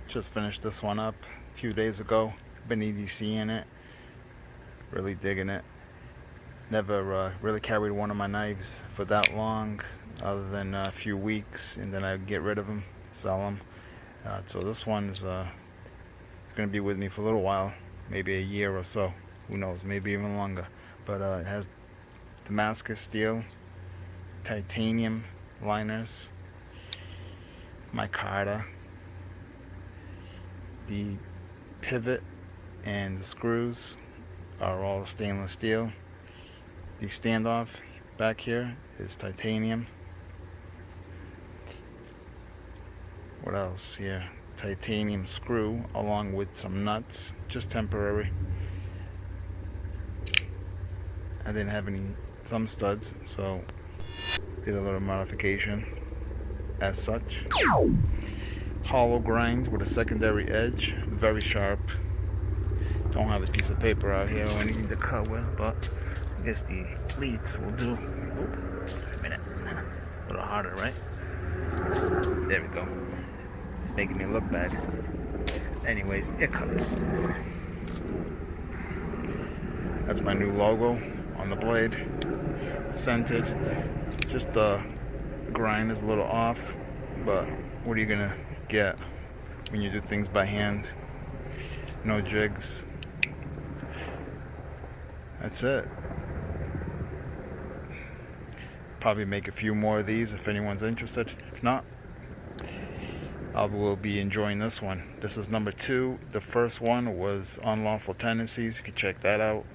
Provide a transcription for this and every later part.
Just finished this one up a few days ago. Been EDCing it. Really digging it. Never really carried one of my knives for that long, other than a few weeks, and then I'd get rid of them, sell them. So this one is going to be with me for a little while, maybe a year or so. Who knows? Maybe even longer. But it has Damascus steel, titanium liners, micarta. The pivot and the screws are all stainless steel. The standoff back here is titanium. What else here? Titanium screw along with some nuts, just temporary. I didn't have any thumb studs, so did a little modification as such. Hollow grind with a secondary edge, very sharp. Don't have a piece of paper out here or anything to cut with, but I guess the leads will do. Wait a minute, a little harder, right? There we go. It's making me look bad. Anyways, it cuts. That's my new logo on the blade. Scented. Just the grind is a little off, but what are you gonna get when you do things by hand? No jigs. That's it. Probably make a few more of these if anyone's interested. If not, I will be enjoying this one. This is number 2. The first one was Unlawful Tendencies. You can check that out.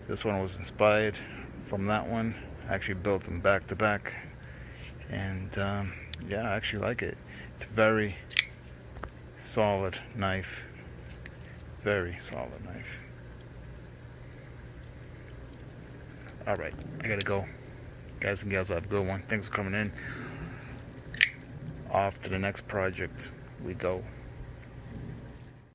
This one was inspired from that one. I actually built them back to back, and yeah, I actually like it. It's a very solid knife. Very solid knife. Alright, I gotta go. Guys and gals, have a good one. Thanks for coming in. Off to the next project we go.